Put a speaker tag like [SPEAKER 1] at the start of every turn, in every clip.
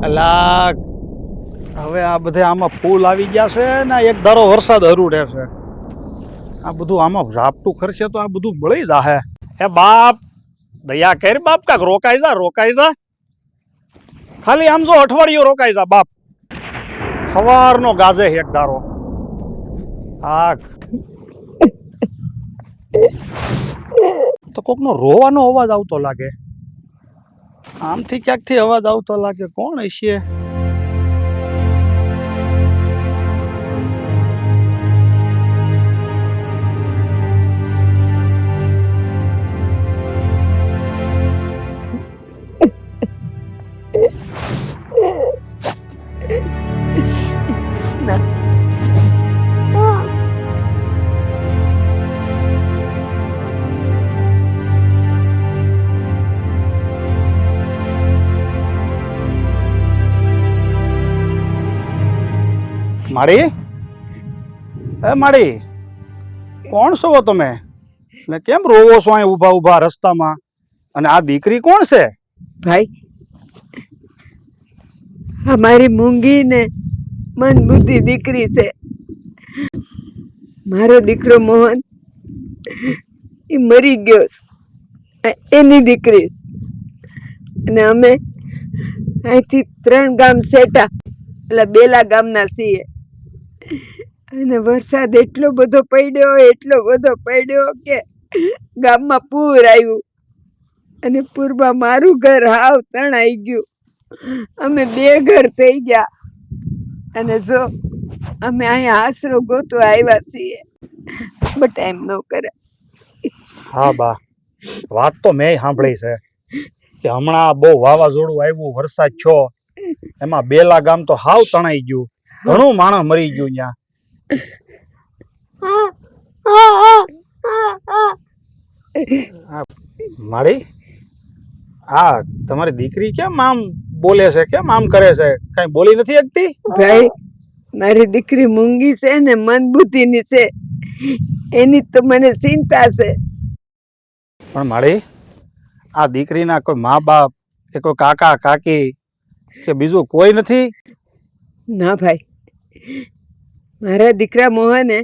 [SPEAKER 1] અલા હવે આ બધે આમાં ફૂલ આવી ગયા છે ને એક ધારો વરસાદ હરું રહેશે. આ બધું આમાં ઝાપટું ખરશે તો આ બધું બળી જાહે. હે બાપ દયા કર બાપ, કાક રોકાઈ જા. ખાલી આમ જો અઠવાડિયું રોકાઈ જા બાપ. સવારનો ગાજે એક ધારો. આ તો કોકનો રોવાનો અવાજ આવતો લાગે. આમથી ક્યાંકથી અવાજ આવતો લાગે. કોણ હશે? માડી, એ માડી, કોણ છો તમે ને કેમ રોવો છો અહીં ઊભા ઊભા રસ્તામાં? અને આ દીકરી કોણ છે?
[SPEAKER 2] ભાઈ, અમારી મૂંગી ને મન બુદ્ધિ દીકરી છે. મારો દીકરો મોહન એ મરી ગયો છે, એની દીકરી છે. અને અમે અહીંથી 3 ગામ સેટા એટલે બેલા ગામના છીએ. અને વરસાદ એટલો બધો પડ્યો કે ગામમાં પૂર આવ્યું. અને પૂરમાં મારું ઘર હાવ તણાઈ ગયું. અમે 2 ઘર થઈ ગયા. અને જો અમે અહીંયા આશરો ગોતવા આવ્યા છીએ. બટ એમ ન કરે.
[SPEAKER 1] હા બા, વાત તો મેં સાંભળી છે કે હમણાં બહુ વાવાઝોડું આવ્યું, વરસાદ છો, એમાં બેલા ગામ તો હાવ તણાઈ ગયું. ઘણું માણસ મરી ગયું ત્યાં. મારી, હા તમારી દીકરી કેમ આમ બોલે છે? કેમ આમ કરે છે? કઈ બોલી નથી શકતી?
[SPEAKER 2] ભાઈ, મારી દીકરી મૂંગી છે ને મન બુદ્ધિની છે. એની તો મને ચિંતા છે.
[SPEAKER 1] પણ મારી, આ દીકરીના કોઈ મા બાપ કે કોઈ કાકા કાકી કે બીજું કોઈ નથી?
[SPEAKER 2] ના ભાઈ, મારા દીકરા મોહને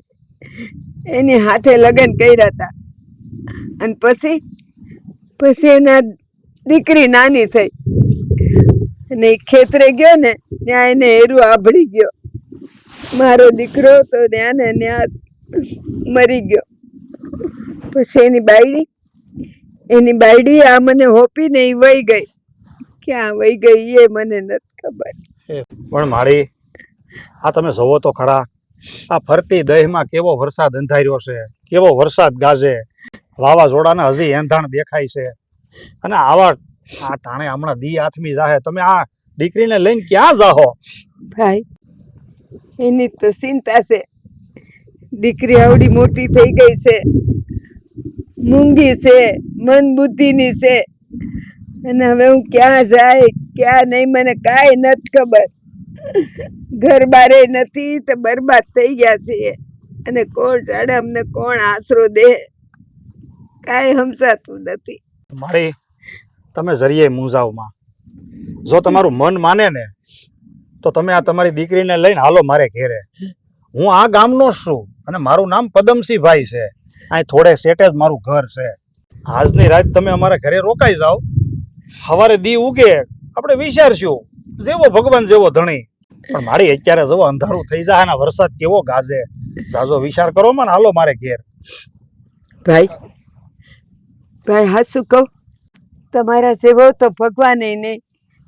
[SPEAKER 2] એની હાથે લગ્ન કર્યા હતા. અને પછી એના દીકરી નાની થઈ અને એ ખેતરે ગયો ને ત્યાં એને હેરું આભળી ગયો. મારો દીકરો તો ત્યાં ને ત્યાં મરી ગયો. પછી એની બાયડી આ મને હોપીને એ વહી ગઈ. ક્યાં વહી ગઈ એ મને નથી ખબર.
[SPEAKER 1] પણ મારી, આ તમે જોવો તો ખરા, આ ફરતી દહેમાં કેવો વરસાદ અંધાર્યો છે, કેવો વરસાદ ગાજે, વાવાઝોડાના હજી એંધાણ દેખાય છે. અને આવા આ ટાણે હમણાં દી આથમી જાહે. તમે આ દીકરીને લઈને ક્યાં જાહો?
[SPEAKER 2] ભાઈ, એની તો ચિંતા છે. દીકરી આવડી મોટી થઈ ગઈ છે, મૂંગી છે, મન બુદ્ધિની છે. અને હવે હું ક્યાં જાય ક્યાં નહીં મને કાંઈ નથી ખબર. ઘર બારે નથી તો બરબાદ થઈ ગયા છીએ. અને કોણ જાણે અમને કોણ આશરો દે, કાંઈ સમજાતું નથી.
[SPEAKER 1] મારી, તમે જરીએ મૂંઝાવમાં. જો તમારું મન માને ને તો તમે આ તમારી દીકરીને લઈને હાલો મારે ઘેરે. હું આ ગામનો જ છું અને મારું નામ પદમસિંહભાઈ છે. અહીં થોડે સેટે જ મારું ઘર છે. આજની રાત તમે અમારા ઘરે રોકાઈ જાઓ. સવારે દી ઉગે આપણે વિચારશું, જેવો ભગવાન જેવો ધણી. પણ મારી અત્યારે જવો અંધારું થઈ જાય અને વરસાદ કેવો ગાજે. જાજો વિચાર કરો માં, હાલો મારે ઘેર.
[SPEAKER 2] ભાઈ હાસુ કહું, તમારા જેવો તો ભગવાને નહીં.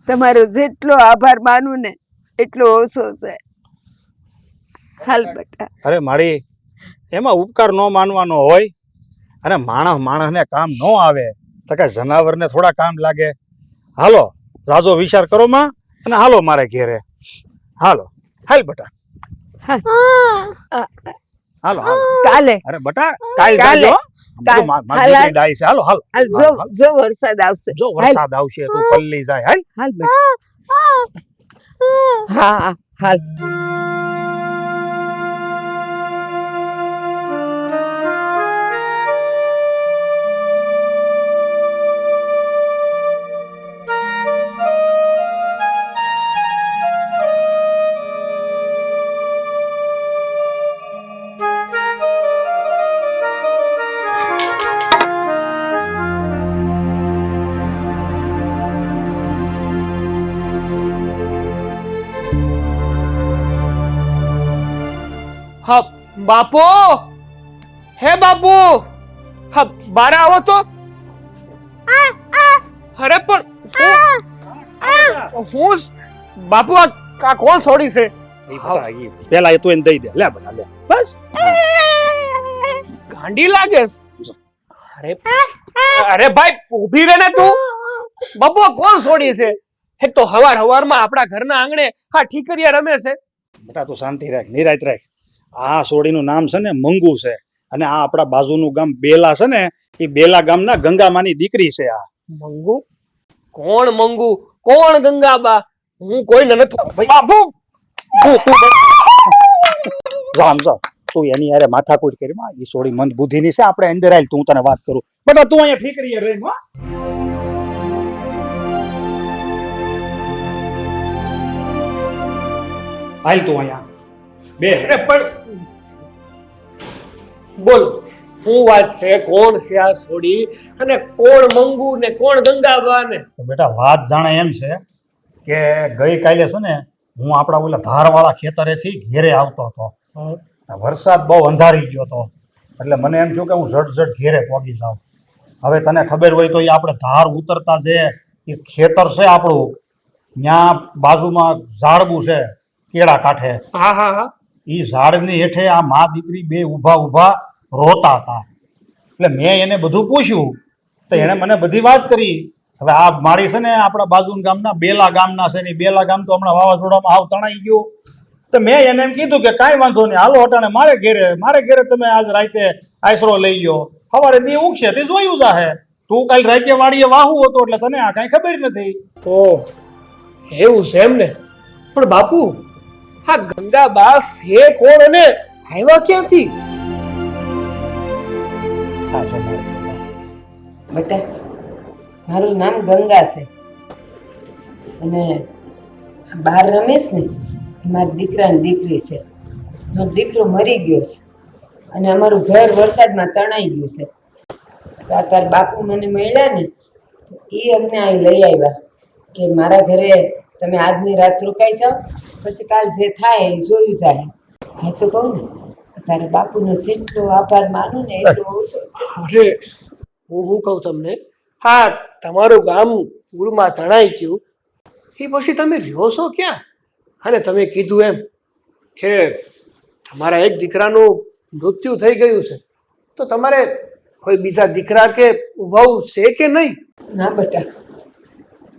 [SPEAKER 2] તમારો જેટલો આભાર માનું ને એટલો ઓછો છે. હાલ બેટા.
[SPEAKER 1] અરે મારી, એમાં ઉપકાર ન માનવાનો હોય. અને માણસને કામ ન આવે તો કે જનાવરને થોડા કામ લાગે. હાલો જાજો વિચાર કરો માં અને હાલો મારે ઘેરે. હાલો હાલ બેટા, હાલો હાલો.
[SPEAKER 2] કાલે.
[SPEAKER 1] અરે બેટા, કાલે મારી ડાઈ છે. હાલો હાલો.
[SPEAKER 2] જો વરસાદ આવશે.
[SPEAKER 1] જો વરસાદ આવશે તો પલ્લી જાય.
[SPEAKER 2] હાલ બેટા. હા હાલ.
[SPEAKER 3] હા બાપુ, હે બાપુ, હા બાર આવો તો. અરે પણ હું બાપુ, આ કોણ છોડી છે?
[SPEAKER 1] પેલા એ તું એને દઈ દે. લે બેટા લે. બસ
[SPEAKER 3] ગાંડી લાગે છે. અરે ભાઈ ઊભી રહે ને તું. બાપુ આ કોણ છોડી છે? એક તો હવારમાં આપણા ઘરના આંગણે આ ઠીકરિયા રમે છે.
[SPEAKER 1] બેટા તું શાંતિ રાખ, નિરાત રાખ. આ સોડીનું નામ છે ને મંગુ છે, અને આ આપણા બાજુનું ગામ બેલા છે ને, એ બેલા ગામના ગંગામાની દીકરી છે. આ
[SPEAKER 3] મંગુ? કોણ મંગુ? કોણ ગંગાબા? હું કોઈને નથી. બાપુ
[SPEAKER 1] જામ જામ તું એની યારે માથાકૂટ કરી માં. એ સોડી મંદ બુદ્ધિની છે. આપણે અંદર આવીને તું તને વાત કરું. બેટા તું અહીંયા ઠીકરીએ રહી માં. હાલ તું અહીંયા બે.
[SPEAKER 3] અરે પણ બોલ, શું વાત છે? કોણ છે આ છોડી? અને કોણ મંગુ ને કોણ ગંગાબા ને?
[SPEAKER 1] તો બેટા વાત જાણે એમ છે કે ગઈ કાલે છે ને હું આપણા ઓલા ધારવાળા ખેતરેથી ઘેરે આવતો હતો. વરસાદ બહુ અંધારી ગયો હતો, એટલે મને એમ થયું કે હું ઝટ ઘેરે પહોંચી જાઉં. હવે તને ખબર હોય તો એ આપણે ધાર ઉતરતા જે એ ખેતર છે આપણું, ત્યાં બાજુમાં ઝાડવું છે કેળા કાંઠે.
[SPEAKER 3] હા હા હા.
[SPEAKER 1] એ ઝાડની હેઠે આ મા દીકરી બે ઊભા રોતા હતા. એટલે મેં એને બધું પૂછ્યું તો એણે મને બધી વાત કરી. હવે આ મારી છે ને આપણા બાજુના ગામના બેલા ગામના છે ને, બેલા ગામ તો હમણાં વાવાઝોડામાં હાવ તણાઈ ગયું. તો મેં એને એમ કીધું કે કાંઈ વાંધો નહીં, હાલો અટાણે મારે ઘેરે તમે આજ રાતે આશરો લઈ ગયો. સવારે દી ઉગશે તે જોયું જાહે. તું કાલ રાતે વાડીએ વાહુ હતો એટલે તને આ કાંઈ ખબર નથી.
[SPEAKER 3] ઓ એવું છે એમ ને? પણ બાપુ આ ગંગાબા છે કોણ અને આવ્યા ક્યાંથી?
[SPEAKER 1] હા જો મારે
[SPEAKER 2] બેટા મારું નામ ગંગા છે, અને બહાર રમેશ ને મારા દીકરાની દીકરી છે. મારો દીકરો મરી ગયો છે, અને અમારું ઘર વરસાદમાં તણાઈ ગયું છે. તો આ તાર બાપુ મને મળ્યા ને, એ અમને અહીં લઈ આવ્યા કે મારા ઘરે તમે આજની રાત રોકાઈ જાઓ, પછી કાલ જે થાય એ જોયું જાય. હા શું કહું ને, તારા બાપુનો જેટલો આભાર માનું ને એટલો ઓછો છે.
[SPEAKER 3] અરે હું કહું તમને, હા તમારું ગામ પૂરમાં તણાઈ ગયું, એ પછી તમે રહ્યો છો ક્યાં? અને તમે કીધું એમ કે તમારા એક દીકરાનું મૃત્યુ થઈ ગયું છે, તો તમારે કોઈ બીજા દીકરા કે વહુ છે કે નહીં?
[SPEAKER 2] ના બેટા,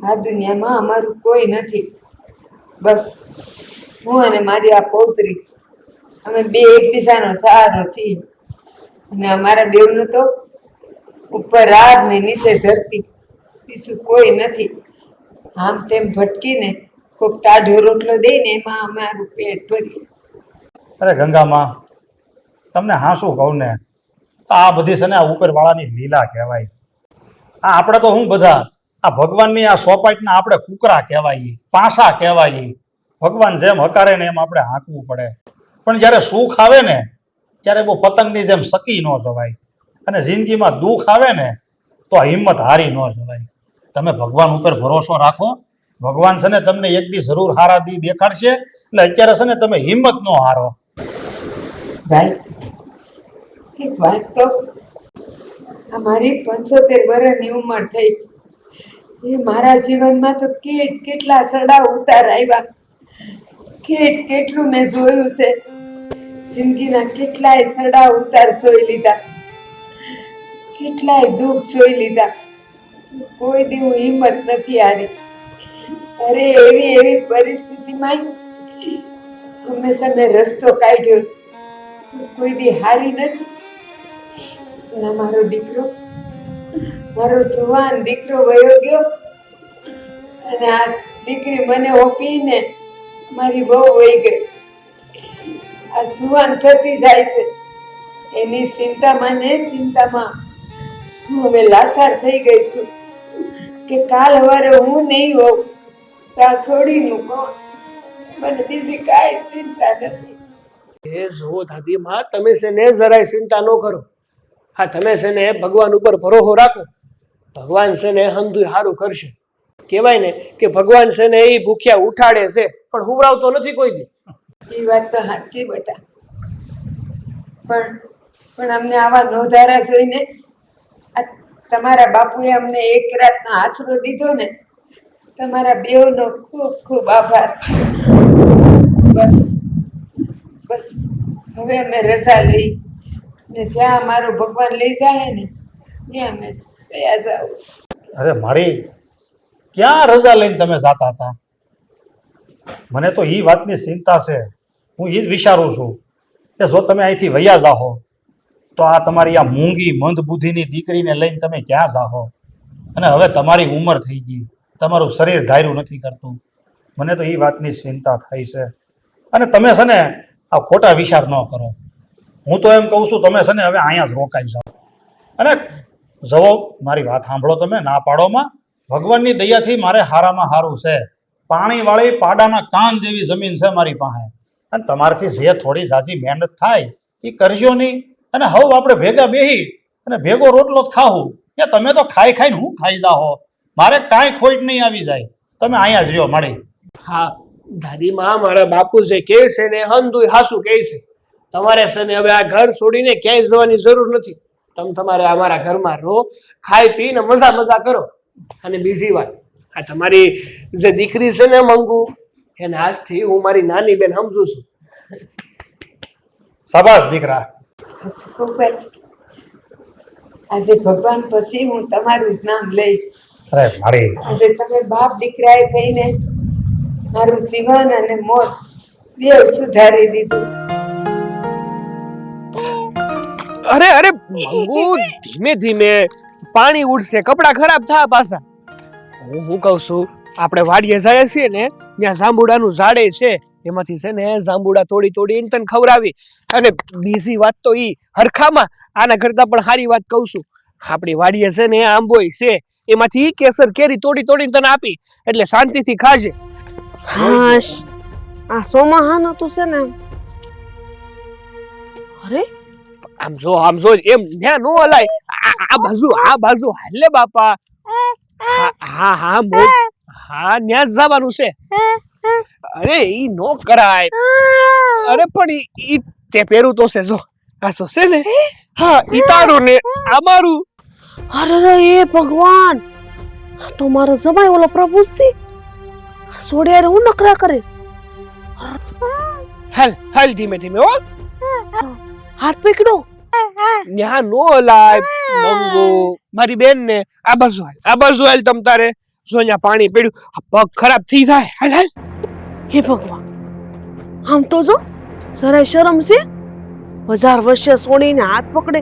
[SPEAKER 2] આ દુનિયામાં અમારું કોઈ નથી. બસ હું અને મારી આ પૌત્રી, અમે બે એકબીજાનો સહારો છીએ. અને અમારા બેવનું તો ઉપર રાત ને નીચે ધરતી, બીજું કોઈ નથી. આમ તેમ ભટકીને કોઈક ટાઢો રોટલો દઈને એમાં અમારું પેટ ભરીએ છીએ.
[SPEAKER 1] અરે ગંગામાં, તમને હા શું કહું ને, તો આ બધી છે ને આ ઉપરવાળાની લીલા કહેવાય. આ આપણે તો હું બધા આ ભગવાનની આ સોપાટના આપણે કુકરા કહેવાય, પાસા કહેવાય. ભગવાન જેમ હકારે ને એમ આપણે હાંકવું પડે. પણ જ્યારે સુખ આવે ને ત્યારે બહુ પતંગની જેમ સકી ન જવાય, અને જિંદગીમાં દુઃખ આવે ને તો હિંમત હારી ન જવાય. તમે ભગવાન ઉપર ભરોસો રાખો, ભગવાન છે ને તમને એક દી જરૂર હારા દી દેખાડશે. એટલે અત્યારે છે ને તમે હિંમત ન હારો.
[SPEAKER 2] ભાઈ એક વાત તો, આ મારી 75 વર્ષની ઉંમર થઈ, એ મારા જીવનમાં તો કેટલા સડા ઉતાર આવ્યા, કેટલું મેં જોયું છે. જિંદગીના કેટલાય સડા ઉતાર જોઈ લીધા, કેટલાય દુઃખ જોઈ લીધા. કોઈ દી હું હિંમત નથી હારી. અરે એવી પરિસ્થિતિમાં હંમેશા મેં રસ્તો કાઢ્યો છે, કોઈ દી હારી નથી. પણ મારો દીકરો, મારો સુવાન દીકરો વયો ગયો, અને આ દીકરી મને ઓપીને મારી બહુ વહી ગઈ. આ સુવાન થતી જાય છે, એની ચિંતામાં ને ચિંતામાં હું હવે લાસાર થઈ ગઈ છું કે કાલ સવારે હું નહીં હોઉં તો આ છોડીનું કોણ? મને બીજી કાંઈ ચિંતા નથી.
[SPEAKER 3] એ જો દાદીમાં, તમે છે ને જરાય ચિંતા ન કરો. હા તમે છે ને ભગવાન ઉપર ભરોસો રાખો, ભગવાન છે ને હંધુય સારું કરશે. કહેવાય ને કે ભગવાન છે ને એ ભૂખ્યા ઉઠાડે છે પણ હુવરાવતો નથી કોઈ દી.
[SPEAKER 2] એ વાત તો સાચી બેટા, પણ અમને આવા નોધારા જોઈને આ તમારા બાપુએ અમને એક રાતનો આશરો દીધો ને, તમારા બેવનો ખૂબ ખૂબ આભાર. બસ બસ હવે અમે રજા લઈ ને જ્યાં અમારો ભગવાન લઈ જાય ને ત્યાં અમે ગયા જાવ.
[SPEAKER 1] અરે મારી ક્યાં રજા લઈને તમે જાતા હતા? મને તો એ વાતની ચિંતા છે. હું એ જ વિચારું છું કે જો તમે અહીંથી વયા જાઓ તો આ તમારી આ મૂંગી મંદ બુદ્ધિની દીકરીને લઈને તમે ક્યાં જાઓ? અને હવે તમારી ઉંમર થઈ ગઈ, તમારું શરીર ધાર્યું નથી કરતું. મને તો એ વાતની ચિંતા થાય છે. અને તમે છે ને આ ખોટા વિચાર ન કરો. હું તો એમ કહું છું તમે છે ને હવે અહીંયા જ રોકાઈ જાઓ. અને જવો, મારી વાત સાંભળો, તમે ના પાડોમાં. ભગવાનની દયાથી મારે હારામાં હારું છે. પાણીવાળી પાડાના કાન જેવી જમીન છે મારી પાસે. અને તમારાથી જે થોડી ઝાઝી મહેનત થાય એ કરજો નહીં. અને હવે આપણે ભેગા બેહી અને ભેગો રોટલો જ ખાવું. કે તમે તો ખાઈ ખાઈને હું ખાઈ જાઓ. મારે કાંઈ ખોટ નહીં આવી જાય. તમે અહીંયા જ રહ્યો મળી.
[SPEAKER 3] હા દાદીમાં, મારા બાપુ જે કહે છે ને હંધુય હાસુ કહે છે. તમારે છે ને હવે આ ઘર છોડીને ક્યાંય જવાની જરૂર નથી. તમે તમારે અમારા ઘરમાં રહો, ખાઈ પીને મજા મજા કરો. અને બીજી વાત, આ તમારી જે દીકરી છે ને મંગુ, એને આજથી હું મારી નાની બેન સમજુ છું.
[SPEAKER 1] શાબાશ દીકરા.
[SPEAKER 2] હસમુખભાઈ, આજે ભગવાન પછી હું તમારું જ નામ લઈ.
[SPEAKER 1] અરે મારી
[SPEAKER 2] આજે તમે બાપ દીકરાએ થઈને મારું જીવન અને મોત બે સુધારી દીધું.
[SPEAKER 3] અરે અરે મંગુ, ધીમે ધીમે, પાણી ઉડશે, કપડા ખરાબ થયા પાછા. હું કહું છું, આપણે વાડીએ જાય છીએ ને, ત્યાં જાંબુડાનું ઝાડે છે, એમાંથી છે ને જાંબુડા તોડી તોડી તને ખવડાવી. અને બીજી વાત તો ઈ હરખામાં આના કરતા પણ સારી વાત કહું છું, આપણી વાડીએ છે ને આંબોય છે, એમાંથી કેસર કેરી તોડી તોડીને તને આપી, એટલે શાંતિથી ખાજે.
[SPEAKER 4] હાશ, આ સોમાહાનો તું છે ને. અરે
[SPEAKER 3] આમ જો એમ ન્યા નો હલાય. આ બાજુ હાલે બાપા. હા હા હા ન્યા જ જવાનું છે. અરે ઈ નો કરાય. અરે પણ ઈ તે પહેરું તો છે, જો આ તો છે ને. હા ઈ તારું ને આ મારું.
[SPEAKER 4] અરે એ ભગવાન, તો મારો જમાઈ ઓલો પ્રભુ છે. સોડ્યારે હું નકરા કરીશ.
[SPEAKER 3] હાલ ધીમે ધીમે હો.
[SPEAKER 4] હાથ પકડો.
[SPEAKER 3] ન્યા નો હલાય મંગો, મારી બેન ને આ બાજુ હાલ તમ તારે. જો ન્યા પાણી પડ્યું, આ પગ ખરાબ થઈ જાય. હાલ.
[SPEAKER 4] હે ભગવાન, આમ તો જો જરાય શરમ છે. 1000 વર્ષે સોડીને હાથ પકડે,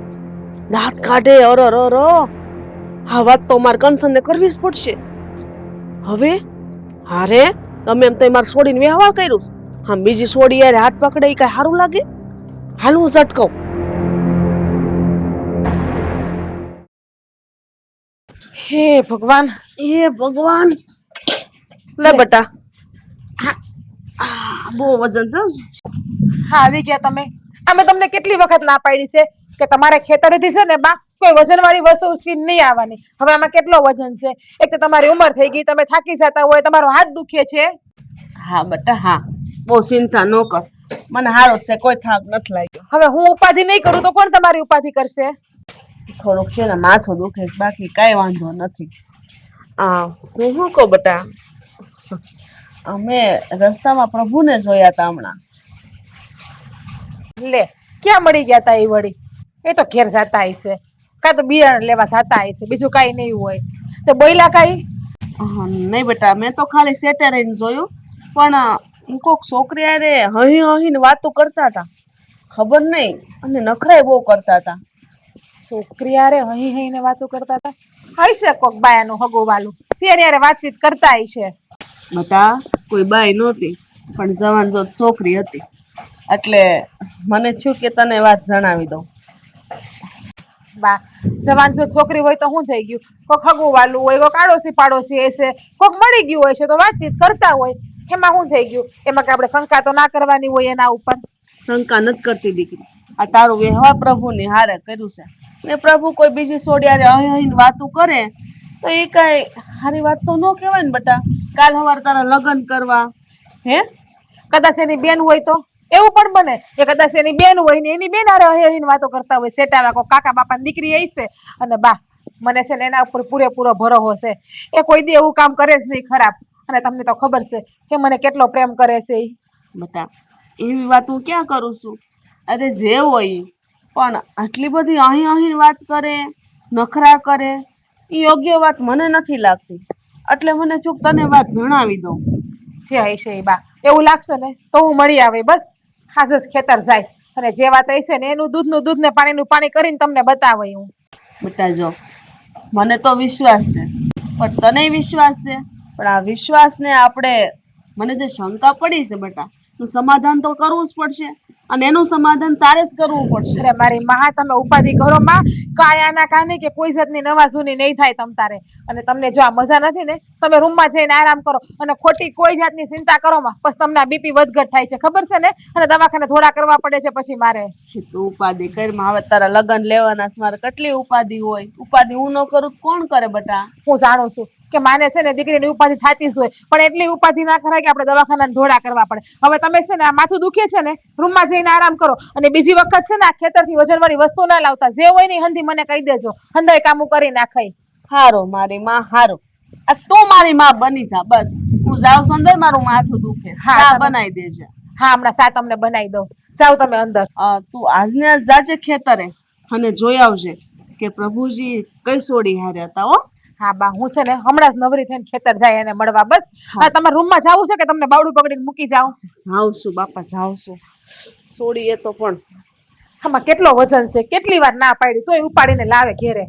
[SPEAKER 4] દાંત કાઢે. અર આ વાત તો મારે કંસનને કરવી જ પડશે હવે. હારે તમે એમ તો મારે સોડીને વ્યવહાર કર્યું, આમ બીજી સોડી યાર હાથ પકડે એ કઈ સારું લાગે? હાલ હું ઝટકાઉં.
[SPEAKER 5] હે ભગવાન,
[SPEAKER 4] એ ભગવાન, લે બેટા. બહુ વજન છે.
[SPEAKER 5] હા આવી ગયા તમે. અમે તમને કેટલી વખત ના પાડી છે કે તમારે ખેતરેથી છે ને બા કોઈ વજન વાળી વસ્તુ ઉચકીને નહીં આવવાની. હવે આમાં કેટલો વજન છે? એક તો તમારી ઉંમર થઈ ગઈ, તમે થાકી જતા હોય, તમારો હાથ દુખે છે.
[SPEAKER 4] હા બેટા હા, બહુ ચિંતા ન કર, મને હારો છે, કોઈ થાક નથી લાગ્યો.
[SPEAKER 5] હવે હું ઉપાધિ નહીં કરું તો કોણ તમારી ઉપાધિ કરશે?
[SPEAKER 4] થોડુંક છે ને માથું દુખે છે, બાકી કઈ વાંધો નથી. હું શું કહું બેટા, અમે રસ્તામાં પ્રભુને જોયા હતા હમણાં.
[SPEAKER 5] લે ક્યાં મળી ગયા તા એ વળી? એ તો ઘેર જાતા હશે, કાં તો બિયારણ લેવા જાતા હશે, બીજું કાંઈ નહીં હોય. તો બોયલા કાંઈ?
[SPEAKER 4] નહીં બેટા, મેં તો ખાલી સેટે રહીને જોયું, પણ કોક છોકરી આરે હહીને વાતો કરતા હતા, ખબર નહીં, અને નખરાય બહુ કરતા હતા.
[SPEAKER 5] છોકરી હારે હહીને વાતો કરતા હતા? હશે કોક બાયાનું હગું વાલું, તેની હારે વાતચીત કરતા હશે.
[SPEAKER 4] બેટા કોઈ બાઈ નહોતી, પણ જવાન જોત છોકરી હતી, એટલે મને થયું કે તને વાત જણાવી દઉં.
[SPEAKER 5] બા જવાન જો છોકરી હોય તો શું થઈ ગયું? કોક હગું વાલું હોય, કોક આડોશી પાડોશી હશે, કોક મળી ગયું હોય છે તો વાતચીત કરતા હોય, એમાં શું થઈ ગયું? એમાં કે આપણે શંકા તો ના કરવાની હોય એના ઉપર?
[SPEAKER 4] શંકા નથી કરતી દીકરી, આ તારું વ્યવહાર પ્રભુની હારે કર્યું છે, ને પ્રભુ કોઈ બીજી સોડી હારે અહીં વાતું કરે તો એ કઈ સારી વાત તો ન કહેવાય ને બેટા. કાલ સવારે તારા લગ્ન કરવા, હે
[SPEAKER 5] કદાચ એની બેન હોય તો એવું પણ બને કે કદાચ એની બેન હોય ને એની બેન હારે હહીને વાતો કરતા હોય સેટાવા કોઈ કાકા બાપાની દીકરી હશે અને બા મને છે ને એના ઉપર પૂરેપૂરો ભરોસો છે એ કોઈ દી એવું કામ કરે જ નહીં ખરાબ અને તમને તો ખબર છે કે મને કેટલો પ્રેમ કરે છે ઈ
[SPEAKER 4] બેટા એવી વાત હું ક્યાં કરું છું અરે જે હોય ઈ. પણ આટલી બધી અહીં વાત કરે નખરા કરે એ યોગ્ય વાત મને નથી લાગતી એટલે મને છું તને વાત જણાવી દઉં
[SPEAKER 5] જે હશે એ બા એવું લાગશે ને તો હું મળી આવે બસ હાજ જ ખેતર જાય અને જે વાત હશે ને એનું દૂધ ને પાણીનું પાણી કરીને તમને બતાવે હું
[SPEAKER 4] બેટા જો મને તો વિશ્વાસ છે પણ તને વિશ્વાસ છે પણ આ વિશ્વાસને આપણે મને જે શંકા પડી છે બેટા નું સમાધાન તો કરવું જ પડશે અને એનું સમાધાન તારે જ કરવું પડશે
[SPEAKER 5] અરે મારી મહા તમે ઉપાધિ કરો માં કાયાના કાને કે કોઈ જાતની નવા જૂની નહીં થાય તમ તારે અને તમને જો આ મજા નથી ને તમે રૂમમાં જઈને આરામ કરો અને ખોટી કોઈ જાતની ચિંતા કરો માં પછી તમને બીપી વધઘટ થાય છે ખબર છે ને અને દવાખાને થોડા કરવા પડે છે પછી મારે
[SPEAKER 4] તું ઉપાધિ કરીમાં હવે તારા લગ્ન લેવાના છે મારે કેટલી ઉપાધિ હોય ઉપાધિ હું ન કરું તો કોણ કરે બેટા
[SPEAKER 5] હું જાણું છું કે માને છે ને દીકરીની ઉપાધિ થતી જ હોય પણ એટલી ઉપાધિ ના કરાય કે આપણે દવાખાના ધોડા કરવા પડે હવે તમે છે ને આ માથું દુખે છે ને રૂમમાં જઈને આરામ કરો અને બીજી વખત છે ને આ ખેતરથી વજનવાળી વસ્તુ ના લાવતા જે હોય ને હંધી મને કહી દેજો હંધાય કામું કરી નાખાય
[SPEAKER 4] હારો મારી માં હારો આ તું મારી માં બની જા બસ હું જાઉં છું અંદર મારું માથું દુખે
[SPEAKER 5] હા,
[SPEAKER 4] ચા
[SPEAKER 5] તમે-
[SPEAKER 4] બનાવી દેજે
[SPEAKER 5] હા હમણાં સા તમને બનાવી દઉં જાઓ તમે અંદર
[SPEAKER 4] તું આજને આજ જાજે ખેતરે અને જોઈ આવજે કે પ્રભુજી કઈ સોડી હારે હતા હો
[SPEAKER 5] હા બા હું છે ને હમણાં જ નવરી થઈને ખેતર જાય એને મળવા બસ હા તમારા રૂમમાં જાવું છે કે તમને બાવડું પકડીને મૂકી જાઉં
[SPEAKER 4] જાઉં છું બાપા જાઉં છું સોડી એ તો પણ
[SPEAKER 5] આમાં કેટલો વજન છે કેટલી વાર ના પાડી તોય ઉપાડીને લાવે ઘેરે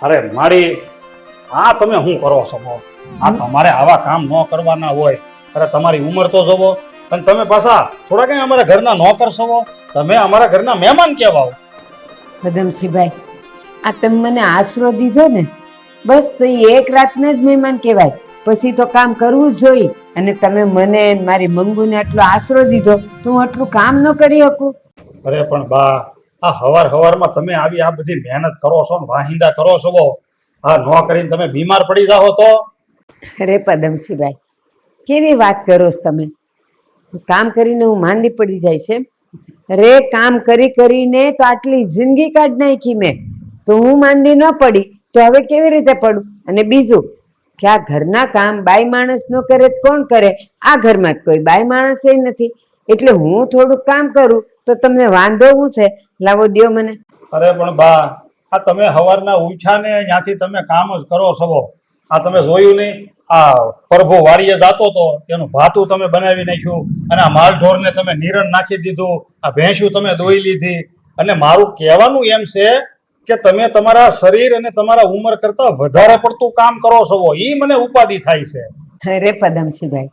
[SPEAKER 1] અરે મારી આ તમે શું કરો છો બહુ? આ તમારે આવા કામ ન કરવાના હોય અરે તમારી ઉંમર તો જોવો અને તમે પાછા થોડા કઈ અમારા ઘરના નોકર છો તમે અમારા ઘરના મહેમાન કહેવાઓ
[SPEAKER 2] પદમસિંહભાઈ આ તમે મને આશરો દીધો ને બસ તો એ એક રાતના જ મહેમાન કહેવાય પછી તો કામ કરવું જ જોઈએ અને તમે મને ને મારી મંગુને આટલો આશરો દીધો તો હું આટલું કામ ન કરી શકું
[SPEAKER 1] અરે પણ બા આ હવારમાં તમે આવી આ બધી મહેનત કરો છો ને વાહિંદા કરો છો આ ન કરીને તમે બીમાર પડી જાઓ તો
[SPEAKER 2] અરે પદમસિંહભાઈ કેવી વાત કરો છો તમે કામ કરીને હું માંદી પડી જાય છે અરે કામ કરીને તો આટલી જિંદગી કાઢ નાખી મેં તો હું માંદી ન પડી તો હવે કેવી રીતે પડું અને બીજું કે આ ઘરના કામ બાઈ માણસ ન કરે તો કોણ કરે આ ઘરમાં કોઈ બાઈ માણસ નથી એટલે હું થોડુંક કામ કરું તો તમને વાંધો શું છે લાવો દ્યો મને
[SPEAKER 1] અરે પણ બા આ તમે હવારના ઉઠ્યા ને ત્યાંથી તમે કામ જ કરો છો આ તમે જોયું નહીં આ પ્રભુ વાડીએ જાતો તો એનું ભાતું તમે બનાવી નાખ્યું અને આ માલઢોરને તમે નિરણ નાખી દીધું આ ભેંસું તમે દોઈ લીધી અને મારું કહેવાનું એમ છે કે તમે તમારા શરીર અને તમારા ઉંમર કરતા વધારે પડતું કામ કરો છો ઈ મને ઉપાધિ થાય છે
[SPEAKER 2] અરે પદમસિંહભાઈ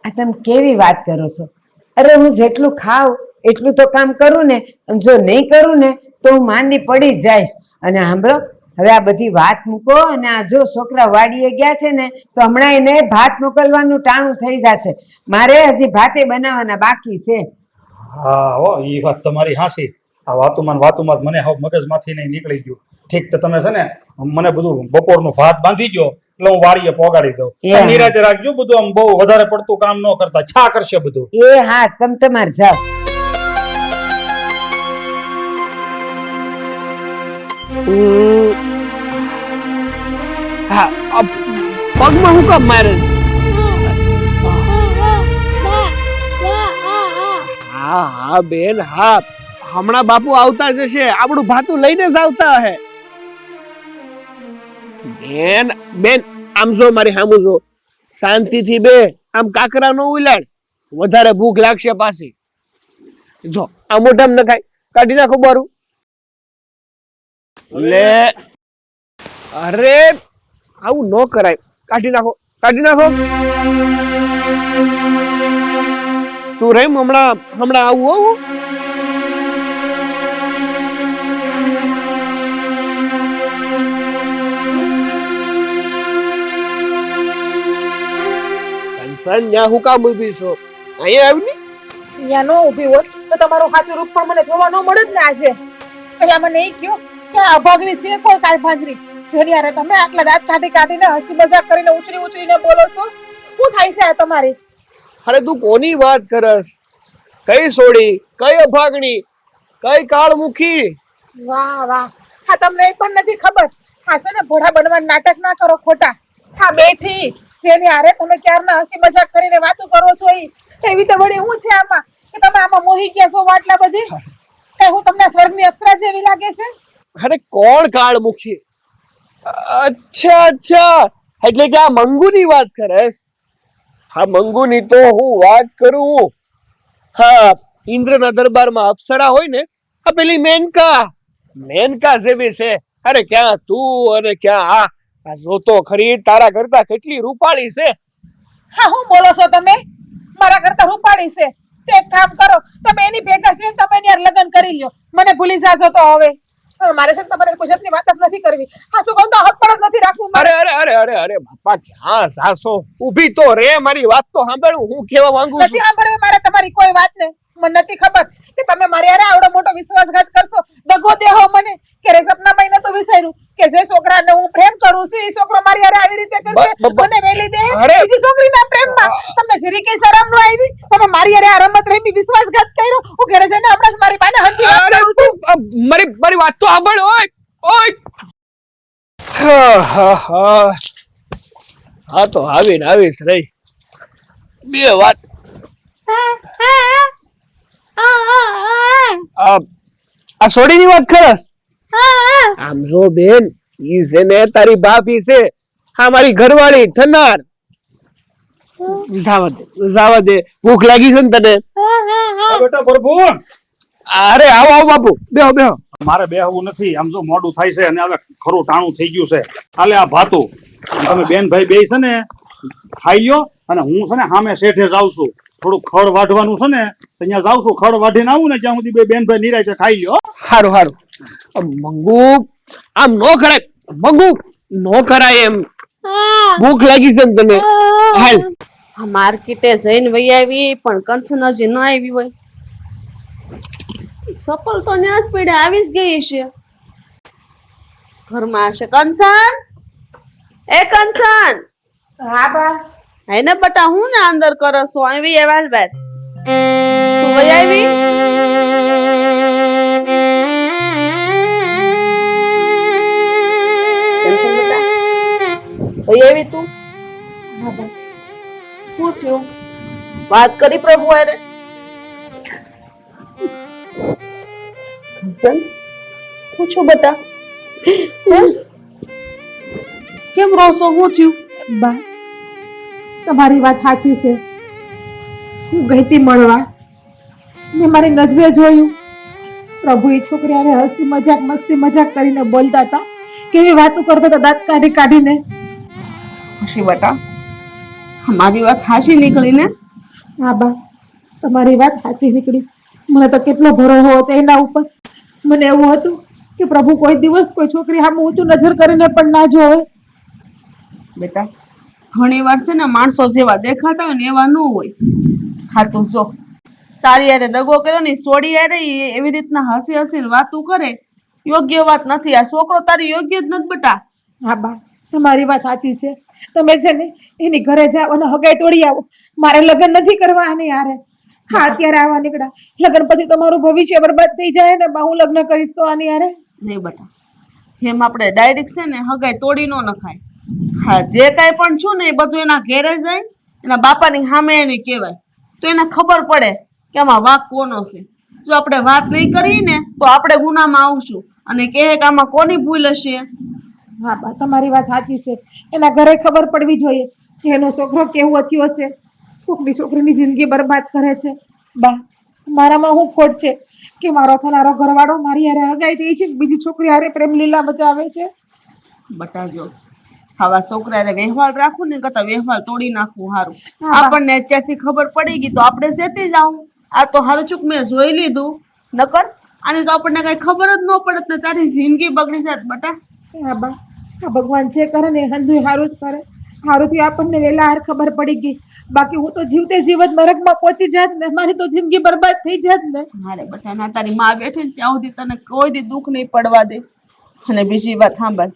[SPEAKER 2] આ તમે કેવી વાત કરો છો અરે હું જેટલું ખાઉં એટલું તો કામ કરું ને અને જો નહીં કરું ને તો હું માંદી પડી જ જઈશ અને સાંભળો હવે આ બધી વાત મૂકો અને આ જો છોકરા વાડીએ ગયા છે ને તો હમણાં એને ભાત મોકલવાનું ટાણું થઈ જશે મારે હજી ભાતે બનાવવાના બાકી છે
[SPEAKER 1] હા હો ઈ વાત તમારી હાસી આ વાતુમાં મને હવે મગજમાંથી નહીં નીકળી ગયું ઠીક તો તમે છે ને મને બધું બપોરનું ભાત બાંધી ગયો એટલે હું વાડીએ પોગાડી દઉં
[SPEAKER 2] એ.
[SPEAKER 1] નિરાતે રાખજો બધું આમ બહુ વધારે પડતું કામ ન કરતા છા કરશે બધું
[SPEAKER 2] એ હા તમારે જાઓ
[SPEAKER 3] હા આ પગમાં હું કામ મારે હા હા બેન હા હમણાં બાપુ આવતા જશે આપણું ભાતું લઈને જ આવતા હે બેન આમ જો મારી સામું જો શાંતિથી બે આમ કાકરા નો ઉલાડ વધારે ભૂખ લાગશે પાછી જો આ મોઢામાં નખાય કાઢી નાખો બારું લે અરે આવું ન કરાય કાઢી નાખો તું રેમ હમણાં આવું હોવું ત્યાં હું કામ ઉભી છો અહીંયા આવી
[SPEAKER 5] અહીંયા ન ઊભી હોત તો તમારું સાચું રૂપ પણ મને જોવા ન મળે જ ને આજે અહીંયા મને એ કયો કે આ અભાગની છે કોણ કાળભાંજરી જેની યારે તમે આટલા દાંત કાઢી કાઢીને હસી મજાક કરીને ઉછળી ઉછળીને બોલો છો શું થાય છે આ તમારી?
[SPEAKER 3] અરે તું કોની વાત કરસ? કઈ સોડી, કઈ અભાગણી, કઈ કાળમુખી?
[SPEAKER 5] વાહ વાહ, હા તમને એ પણ નથી ખબર. હા છે ને ભોળા બનવાનું નાટક ના કરો ખોટા. હા બેઠી જેની હારે તમે ક્યારના હસી મજાક કરીને વાતો કરો છો એવી તો વળી હું છે આમાં કે તમે આમાં મોહી ગયા છો આટલા બધી? કે હું તમને સ્વર્ગની અપ્સરા જેવી લાગે છે?
[SPEAKER 3] અરે કોણ કાળમુખી? અચ્છા અચ્છા, એટલે કે આ મંગુની વાત કરસ? હા મંગુની તો હું વાત કરું. હા, ઇન્દ્રના દરબારમાં અપ્સરા હોય ને, આ પેલી મેનકા જેવી છે. અરે ક્યાં તું અને ક્યાં આ જોતો ખરી, તારા કરતા કેટલી રૂપાળી છે.
[SPEAKER 5] હા હું બોલો છો તમે? મારા કરતા રૂપાળી છે? તો એક કામ કરો, તમે એની ભેગા છે તમે એની હારે લગ્ન કરી લ્યો. મને ભૂલી જાજો તો હવે મારે છે ને તમારે કોઈ જાતની વાત જ નથી કરવી. હા શું કહું તો હક પણ જ નથી રાખવું મારે.
[SPEAKER 3] અરે બાપા, ક્યાં સાસો? ઊભી તો રે, મારી વાત તો સાંભળ, હું કેવા માંગુ છું.
[SPEAKER 5] નથી સાંભળવી મારે તમારી કોઈ વાત ને. મને નથી ખબર કે તમે મારી હારે આવડો મોટો વિશ્વાસઘાત કરશો, દગો દેહો મને. કે રે સપનામાં નતું વિચાર્યું કે જે છોકરાને હું પ્રેમ કરું છું એ છોકરો મારી હારે આવી રીતે કરશે, મને વેલી દે બીજી છોકરીના પ્રેમમાં. તમને જરી કઈ શરમ ન આવી? તમે મારી હારે આ રમત રમી વિશ્વાસઘાત કર્યો. હું ઘરે જઈને હમણાં જ મારી બાને હંધી વાત કરું છું.
[SPEAKER 3] મારી વાત તો સાંભળ. ઓય હા તો આવીશ રહી બે વાત. આ સોડીની વાત ખરસ? આમ જો બેન, ઈ છે ને તારી ભાભી છે. હા મારી ઘરવાળી ઠનાર. જાવા દે. ભૂખ લાગી છે ને તને?
[SPEAKER 1] બેટા પ્રભુ,
[SPEAKER 3] અરે આવો બાપુ, બેહો.
[SPEAKER 1] મારે બેહવું નથી. આમ જો મોડું થાય છે અને હવે ખરું ટાણું થઈ ગયું છે. હાલે આ ભાતું તમે બેન ભાઈ બે છે ને ખાઈ લ્યો, અને હું છે ને સામે શેઠે જાઉં છું. થોડું ખડ વાઢવાનું છે ને, અહીંયા જાઉં છું. ખડ વાઢીને આવું ને ત્યાં સુધી બે બેન ભાઈ નિરાંતે ખાઈ લ્યો.
[SPEAKER 3] હારું. મંગુ, આમ નો કરાય. મંગુ, નો કરાય એમ. ભૂખ લાગી છે ને તને? હાલ.
[SPEAKER 4] આ માર્કેટે જઈને વહી આવી પણ કંચન હજી ન આવી હોય. સફળ તો ન્યા જ પડે આવી જ ગઈ છે. ઘરમાં હશે. કંચન, એ કંચન.
[SPEAKER 5] હા બા.
[SPEAKER 4] હે ને બટા, હું ને અંદર કરો છો? આવી એવાલ બાર તું વહી આવી? કંચન બેટા, વહી આવી તું?
[SPEAKER 5] હા બા.
[SPEAKER 4] શું થયું? વાત કરી પ્રભુ હારે? કંચન, પૂછો બેટા. કેમ રોસો? શું થયું?
[SPEAKER 5] બા તમારી વાત સાચી છે. હું ગઈ હતી મળવા, મેં મારી નજરે જોયું પ્રભુ એ છોકરી હારે મસ્તી મજાક કરીને બોલતા હતા, કેવી વાતો કરતા હતા દાંત કાઢી કાઢીને.
[SPEAKER 4] ખુશી બેટા, મારી વાત હાચી નીકળી ને?
[SPEAKER 5] હા બા, તમારી વાત સાચી નીકળી. મને તો કેટલો ભરોસો હતો એના ઉપર. મને એવું હતું કે પ્રભુ કોઈ દિવસ કોઈ છોકરી સામે ઊંચું નજર કરીને પણ ના જોવે.
[SPEAKER 4] બેટા, ઘણી વાર છે ને માણસો જેવા દેખાતા હોય ને એવા ન હોય. હા તું જો, તારી યારે દગો કર્યો ને સોડી યારે એવી રીતના હસી હસીને વાતું કરે, યોગ્ય વાત નથી. આ છોકરો તારી યોગ્ય જ નથી બેટા.
[SPEAKER 5] હા બા, તમારી વાત સાચી છે. તમે છે ને એની ઘરે જાઓ અને હગાઈ તોડી આવો. મારે લગ્ન નથી કરવા આની હારે. હા અત્યારે આવવા નીકળ્યા, લગ્ન પછી તમારું ભવિષ્ય બરબાદ થઈ જાય ને બા. હું લગ્ન કરીશ તો આની હારે
[SPEAKER 4] નહીં બેટા, એમ આપણે ડાયરેક્ટ છે ને હગાઈ તોડી ન નખાય. હા, જે કાંઈ પણ છું ને એ બધું એના ઘેરે જાય, એના બાપાની સામે એને કહેવાય, તો એને ખબર પડે કે આમાં વાંક કોનો છે. જો આપણે વાત નહીં કરીએ ને તો આપણે ગુનામાં આવશું અને કહે કે આમાં કોની ભૂલ હશે.
[SPEAKER 5] હા બા, તમારી વાત સાચી છે. એના ઘરે ખબર પડવી જોઈએ કે એનો છોકરો કેવો થયો હશે. કોકની છોકરીની જિંદગી બરબાદ કરે છે. બા, મારામાં હું ખોટ છે કે મારો થનારો ઘરવાળો મારી હારે હગાઈ થઈ છે, બીજી છોકરી હારે પ્રેમ લીલા મચાવે છે.
[SPEAKER 4] બટાજો, આવા છોકરાને વ્યવહાર રાખવું ને કરતા વ્યવહાર તોડી નાખવું સારું.
[SPEAKER 5] હા બા.
[SPEAKER 4] આપણને અત્યારથી ખબર પડી ગઈ તો આપણે સેતી જાવ. આ તો હારું ચૂક મેં જોઈ લીધું, નકર આની તો આપણને કઈ ખબર જ ન પડત ને તારી જિંદગી બગડી જાત બટા.
[SPEAKER 5] હા બા, આ ભગવાન જે કરે ને હંધુય હારું જ કરે. હારું થી આપણને વેલા હાર ખબર પડી ગઈ. બાકી હું તો જીવતે જીવત નરકમાં પહોંચી જાત ને, મારી તો જિંદગી બરબાદ થઈ જાત ને.
[SPEAKER 4] મારે બટા ના, તારી માં બેઠી ને ત્યાં સુધી તને કોઈ દી દુઃખ નહીં પડવા દે. અને બીજી વાત સાંભળ,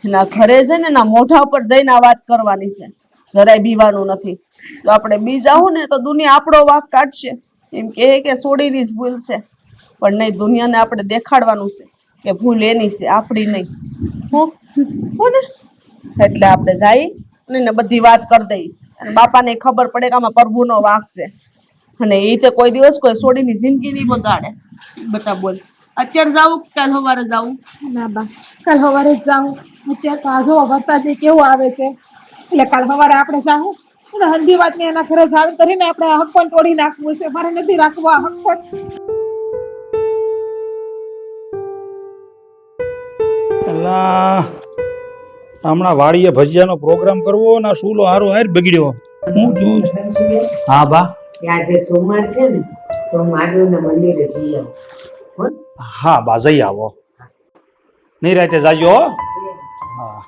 [SPEAKER 4] એના ઘરે જઈને એના મોઢા ઉપર જઈને આ વાત કરવાની છે, જરાય બીવાનું નથી. તો આપણે બી જાવું ને તો દુનિયા આપણો વાંક કાઢશે, એમ કે સોડીની જ ભૂલ છે. પણ નહીં, દુનિયાને આપણે દેખાડવાનું છે કે ભૂલ એની છે, આપણી નહીં. હો ને? એટલે આપણે જઈ અને એને બધી વાત કરી દઈ અને બાપાને ખબર પડે કે આમાં પ્રભુનો વાંક છે. અને એ તો કોઈ દિવસ કોઈ સોડીની જિંદગી નહીં બગાડે. બટા બોલ, અત્યારે જાવું કે કાલ સવારે જાવું?
[SPEAKER 5] ના બા, કાલ સવારે જ જાઉં. અત્યારે તો આજો વરસાદ કેવું આવે છે, એટલે કાલ સવારે આપણે જાઉં અને હંધી વાતને એના ઘરે જાણ કરીને આપણે આ હક પણ તોડી નાખવું છે. મારે નથી રાખવા આ હક પણ.
[SPEAKER 1] એલા હમણાં વાડીએ ભજીયાનો પ્રોગ્રામ કરવો ને આ સૂલો હારો હાર બગડ્યો. હું જોઉં છું. હા બા.
[SPEAKER 2] આજે સોમવાર છે ને, તો મહાદેવના મંદિરે જઈ આવો. હો?
[SPEAKER 1] હા બા, જઈ આવો. નહીં રાતે જાજો હો. હા,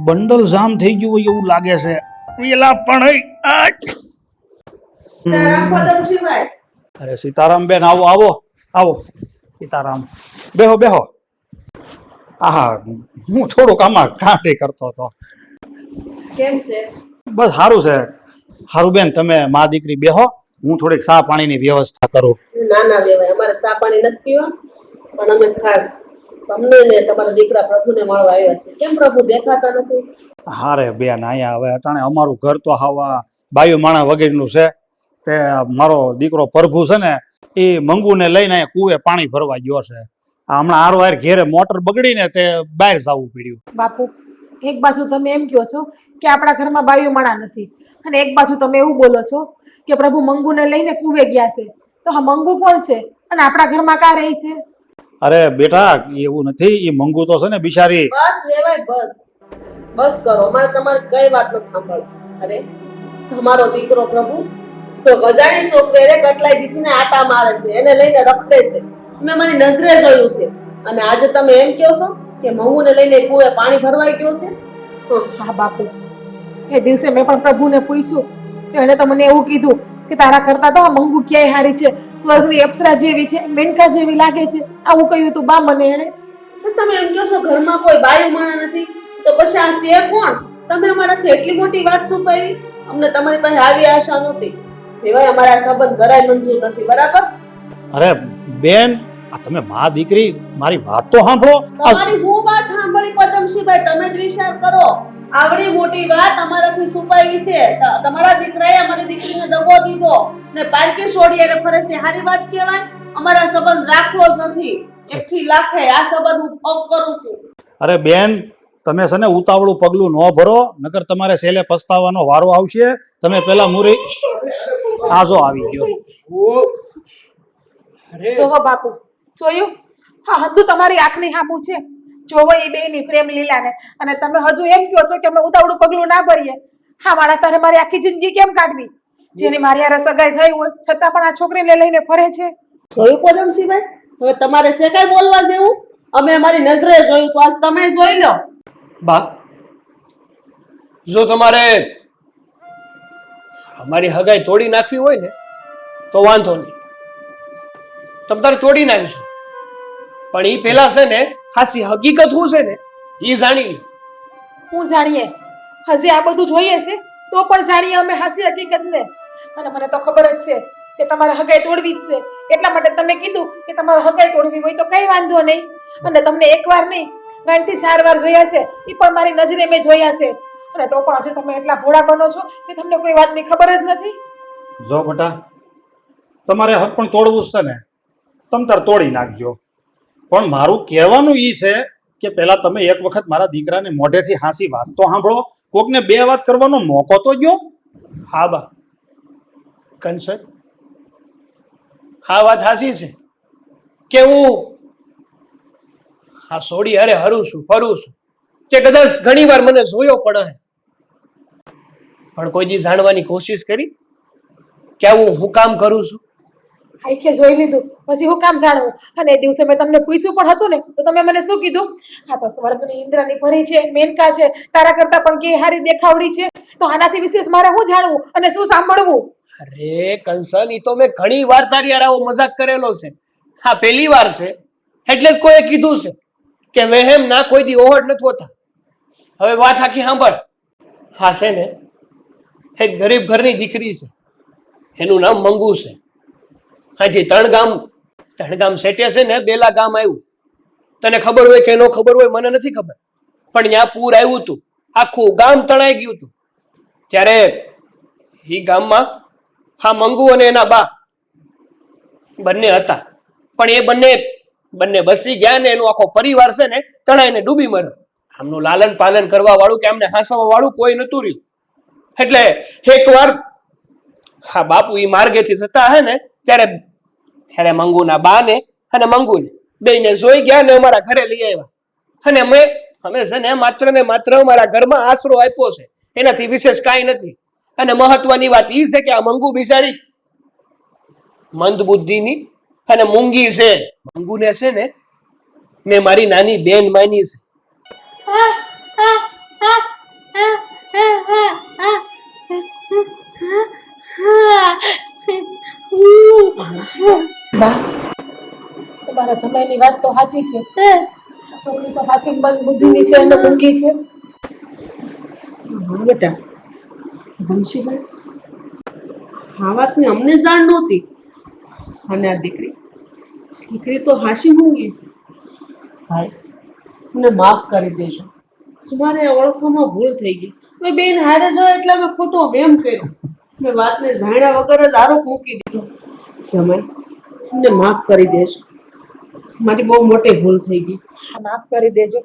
[SPEAKER 1] બંડલ જામ થઈ ગયું હોય એવું લાગે છે. પેલા પણ અરે સીતારામ બેન, આવો આવો આવો. સીતારામ, બેહો બેહો. હા, હું થોડુંક આમાં કાંઠે કરતો હતો.
[SPEAKER 4] કેમ છે?
[SPEAKER 1] બસ સારું છે. સારું બેન, તમે મા દીકરી બેહો, હું થોડીક ચા પાણીની વ્યવસ્થા કરું.
[SPEAKER 4] ના ના બેવાય, અમારે ચા પાણી નથી પીવા, પણ અમે ખાસ તમને ને તમારા દીકરા પ્રભુને મળવા આવ્યા છે. કેમ પ્રભુ દેખાતા નથી?
[SPEAKER 1] હારે બેન, અહીંયા હવે અટાણે અમારું ઘર તો હાવા બાયુ માણા વગેરેનું છે. તે મારો દીકરો પ્રભુ છે ને, એ મંગુને લઈને અહીંયા કુએ પાણી ભરવા ગયો છે. હમણાં આરો હાર ઘેરે મોટર બગડીને તે બહાર જવું પડ્યું.
[SPEAKER 5] બાપુ, એક બાજુ તમે એમ કહો છો કે આપણા ઘરમાં બાયું માણા નથી, અને એક બાજુ તમે એવું બોલો છો કે પ્રભુ મંગુને લઈને કુવે ગયા છે. તો હા, મંગુ કોણ છે અને આપણા ઘરમાં કા રહી છે?
[SPEAKER 1] અરે બેટા, એવું નથી. એ મંગુ તો છે ને બિચારી.
[SPEAKER 4] બસ વેવાય, બસ બસ કરો. અમારે તમારી કઈ વાત નથી સાંભળવી. અરે તમારો દીકરો પ્રભુ તો ગજાણી છોકરે કટલાઈ દીકરીને આટા મારે છે, એને લઈને રખડે છે. મેં મારી નજરે જોયું છે. અને આજે તમે એમ કહો છો કે મંગુને લઈને કુએ પાણી ભરવાઈ ગયો છે?
[SPEAKER 5] હા બાપુ, એ દિવસે મેં પણ પ્રભુને પૂછ્યું તો એણે તો મને એવું કીધું કે તારા કરતા તો આ મંગુ ક્યાંય હારી છે, સ્વર્ગની અપ્સરા જેવી છે, મેનકા જેવી લાગે છે. આવું કહ્યું તું બા મને એણે.
[SPEAKER 4] તમે એમ કહો છો ઘરમાં કોઈ બાયું માણા નથી, તો પછી આ છે કોણ? તમે અમારાથી એટલી મોટી વાત છુપાવી. અમને તમારી પાસે આવી આશા નહોતી. એવાય અમારા સંબંધ જરાય મંજૂર નથી, બરાબર?
[SPEAKER 1] અરે બેન, આ તમે મા દીકરી મારી વાત તો સાંભળો.
[SPEAKER 4] તમારી હું વાત સાંભળી પદમસિંહભાઈ, તમે જ વિચાર કરો. આવડી મોટી વાત અમારાથી છુપાવી છે. તમારા દીકરાએ અમારી દીકરીને દગો દીધો ને પારકી છોડી એને ફરે છે. સારી વાત કહેવાય? અમારા સંબંધ રાખવો જ નથી. એકથી લાખે આ સંબંધ હું અપ કરું છું.
[SPEAKER 1] અરે બેન, તમે છે ને ઉતાવળું પગલું ન ભરો, નકર તમારે છેલ્લે પસ્તાવાનો વારો આવશે. તમે પેલા મુરી આજો આવી ગયો.
[SPEAKER 5] જોવો બાપુ, જોયું? હા, હજુ તમારી આંખની હામું છે. જોવો એ બેયની પ્રેમ લીલાને, અને તમે હજુ એમ કહો છો કે અમે ઉતાવળું પગલું ના ભરીએ. હા, મારા તારે મારી આખી જિંદગી કેમ કાઢવી? જેની મારી હારે સગાઈ થઈ હોય છતાં પણ આ છોકરીને લઈને ફરે છે.
[SPEAKER 4] જોયું પદમસિંહભાઈ? હવે તમારે છે કઈ બોલવા જેવું? અમે અમારી નજરે જોયું, તો આજ તમે જોઈ લો.
[SPEAKER 3] બા, જો તમારે અમારી હગાઈ તોડી નાખવી હોય ને તો વાંધો નહીં, તમે તારે તોડી નાખીશું. પણ એ પેલા છે ને હાસી હકીકત શું છે ને એ જાણી લો.
[SPEAKER 5] હું જાણીએ? હજી આ બધું જોઈએ છે તો પણ જાણીએ અમે હાસી હકીકત ને. અને મને તો ખબર જ છે કે તમારે હગાઈ તોડવી જ છે. એટલા માટે તમે કીધું કે તમારે હગાઈ તોડવી હોય તો કઈ વાંધો નહીં. અને તમને એકવાર નહીં 3 થી 4 વાર જોયા છે, એ પણ મારી નજરે મેં જોયા છે. અને તો પણ હજી તમે એટલા ભોળા બનો છો કે તમને કોઈ વાતની ખબર જ નથી.
[SPEAKER 1] જો બેટા, તમારે હક પણ તોડવું છે ને, તમ તાર તોડી નાખજો. પણ મારું કહેવાનું ઈ છે કે પેલા તમે એક વખત મારા દીકરાને મોઢેથી હાંસી વાત તો સાંભળો. કોકને 2 વાત કરવાનો મોકો તો દ્યો.
[SPEAKER 3] હા બા, કંચન, હા વાત હાસી છે કે હું હા સોડી અરે હરું છું, ફરું છું, કે કદાચ ઘણી વાર મને જોયો પણ કોઈ દી જાણવાની કોશિશ કરી કે હું કામ કરું છું?
[SPEAKER 5] આખે જોઈ લીધું પછી હું કામ જાણવું? અને એ દિવસે મેં તમને પૂછ્યું પણ હતું ને, તો તમે મને શું કીધું? હા, તો સ્વર્ગની ઇન્દ્રની પરી છે, મેનકા છે, તારા કરતા પણ કે હારી દેખાવડી છે. તો આનાથી વિશેષ મારે શું જાણવું અને શું સાંભળવું?
[SPEAKER 3] અરે કંસન, ઈ તો મેં ઘણી વાર તારી યાર આવો મજાક કરેલો છે. હા, પહેલી વાર છે એટલે જ કોઈએ કીધું છે. કે વહેમ ના કોઈ દી ઓહડ નથી હોતા. હવે વાત આખી સાંભળ. હા છે ને, એક ગરીબ ઘરની દીકરી છે, એનું નામ મંગુ છે. હાજી ત્રણ ગામ સેટે છે ને, બેલા ગામ આવ્યું. તને ખબર હોય કે ન ખબર હોય મને નથી ખબર, પણ ત્યાં પૂર આવ્યું હતું, આખું ગામ તણાઈ ગયું હતું. ત્યારે એ ગામમાં હા મંગુ અને એના બા બંને હતા, પણ એ બંને બસી ગયા ને એનો આખો પરિવાર છે ને તણાઈને ડૂબી મર્યો. આમનું લાલન પાલન કરવા વાળું કે આમને હાંસવા વાળું કોઈ નતું રહ્યું. એટલે એકવાર હા બાપુ એ માર્ગેથી જતા હે ને ત્યારે મંગુના બા ને અને મંગુને બેયને જોઈ ગયા ને અમારા ઘરે લઈ આવ્યા. અને અમે છે ને માત્ર અમારા ઘરમાં આશરો આપ્યો છે, એનાથી વિશેષ કાંઈ નથી. અને મહત્વની વાત એ છે કે આ મંગુ બિચારી મંદ બુદ્ધિની અને મૂંગી છે. મંગુને છે ને મેં મારી નાની બેન માની છે.
[SPEAKER 5] બા, તમારા જમાઈની વાત તો સાચી છે. છોકરી તો સાચી મન બુદ્ધિની છે અને મૂંગી છે.
[SPEAKER 4] હા બેટા, બંશીભાઈ, આ વાતની અમને જાણ નહોતી. અને આ દીકરી તો હાશી મૂંગી છે. ભાઈ, મને માફ કરી દેજો, તમારે ઓળખવામાં ભૂલ થઈ ગઈ. મેં બેન હારે જો એટલે મેં ખોટો વેમ કર્યો. મેં વાતને જાણ્યા વગર જ આરોપ મૂકી દીધો. સમય મને માફ કરી દેજો, મારી બહુ મોટી ભૂલ થઈ ગઈ.
[SPEAKER 5] માફ કરી દેજો.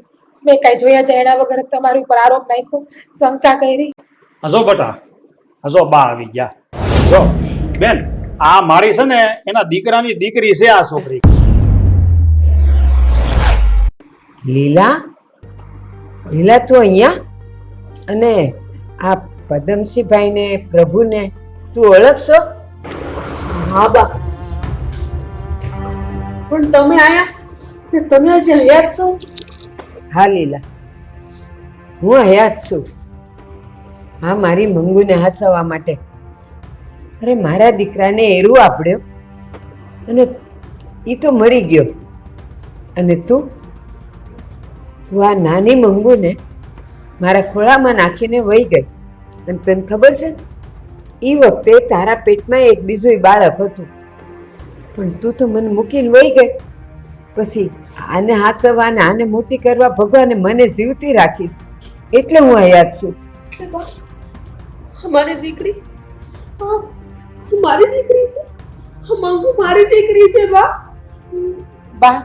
[SPEAKER 5] મેં કઈ જોયા જાણ્યા વગર તમારી ઉપર આરોપ નાખ્યો, શંકા કરી.
[SPEAKER 1] હજો બટા, હજો બા આવી ગયા. જો બેન, આ મારી છે ને એના દીકરાની દીકરી છે આ છોકરી.
[SPEAKER 2] લીલા તું અહીંયા? અને આ પદમસિંહભાઈ ને પ્રભુને તું ઓળખશો?
[SPEAKER 4] હા બા, પણ તમે આયા ને તમે હજી હયાત છો?
[SPEAKER 2] હા લીલા, હું હયાત છું. હા, મારી મંગુને હસાવવા માટે. અરે મારા દીકરાને એરું આપડ્યો અને એ તો મરી ગયો. અને તું આ નાની મંગુને મારા ખોળામાં નાખીને વહી ગઈ. અને તને ખબર છે, એ વખતે તારા પેટમાં એક બીજું બાળક હતું, પણ તું તો મને મૂકીને વહી ગઈ. પછી આને હાસવા ને આને મોટી કરવા ભગવાને મને જીવતી રાખીશ, એટલે હું હયાત છું.
[SPEAKER 4] મારી દીકરી, મારી દીકરી છે. મંગુ મારી દીકરી છે બા.
[SPEAKER 5] બા,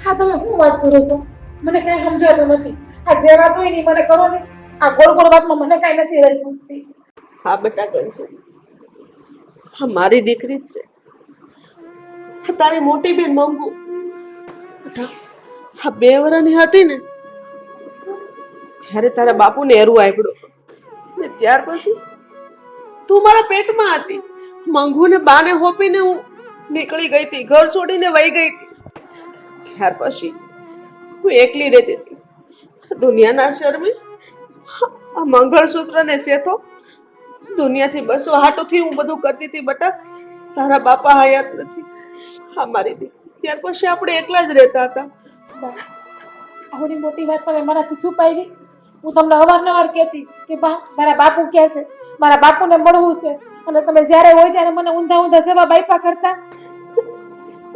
[SPEAKER 5] હા તમે શું વાત કરો છો? મને કઈ સમજાતું નથી. આ જે વાત હોય ને મને કરો ને. આ ગોળ ગોળ વાતમાં મને કઈ નથી રહી સમજતી.
[SPEAKER 4] હા બેટા, કંસે, હા મારી દીકરી જ છે. તારી મોટી બેન મંગુ બેટા, હા 2 વર્ષની હતી ને ત્યારે તારા બાપુને એરું આપ્યું ને ત્યાર પછી તું મારા પેટમાં હતી. મંગુને બાને હોપીને હું નીકળી ગઈ હતી, ઘર છોડીને વહી ગઈ હતી. ત્યાર પછી હું એકલી રહેતી હતી. દુનિયાના શરમે આ મંગળસૂત્રને સેતો દુનિયાથી બસો હાટોથી હું બધું કરતી હતી. બટા, તારા બાપા હયાત નથી. હા મારી દીકરી, ત્યાર પછી આપણે એકલા જ રહેતા હતા.
[SPEAKER 5] આવડી મોટી વાત તમે મારાથી છુપાવી. હું તમને અવારનવાર કહેતી કે બા મારા બાપુ ક્યાં છે, મારા બાપુને મળવું છે, અને તમે જ્યારે હોય ત્યારે મને ઊંધા ઊંધા જવાબ આપ્યા કરતા.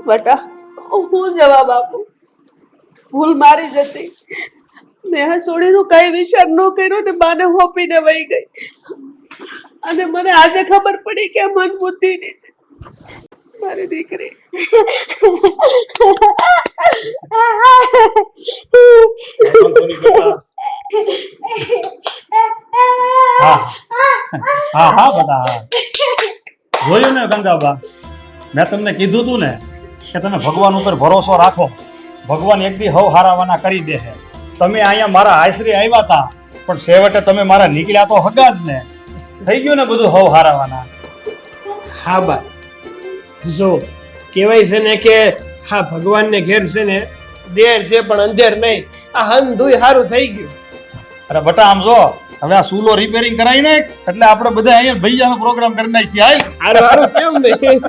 [SPEAKER 4] બટા, હું જવાબ આપું? ભૂલ મારી જ હતી. મેં છોડીનો કઈ વિચાર ન કર્યો ને બાને હોપીને વહી ગઈ. અને મને આજે ખબર પડી કે મન બુદ્ધિની છે મારી દીકરી.
[SPEAKER 1] હા હા બેટા, હા જોયું ને ગંગાબા, મેં તમને કીધું તું ને કે તમે ભગવાન ઉપર ભરોસો રાખો, ભગવાન એક દી હવ હારાવાના કરી દે છે. તમે અહીંયા મારા આશરે આવ્યા હતા, પણ છેવટે તમે મારા નીકળ્યા તો હગા જ ને. થઈ ગયું ને બધું હવ હારાવાના.
[SPEAKER 3] હા બા, જો કહેવાય છે ને કે હા ભગવાનને ઘેર છે ને દેર છે પણ અંધેર નહીં. આ હંધુય સારું થઈ ગયું.
[SPEAKER 1] અરે બટા, આમ જો હવે આ સૂલો રિપેરિંગ કરાવી નાખ એટલે આપણે બધા અહીંયા ભૈયાનો પ્રોગ્રામ કરી નાખીએ. હાલ
[SPEAKER 3] હારું હારું કેમ નહીં?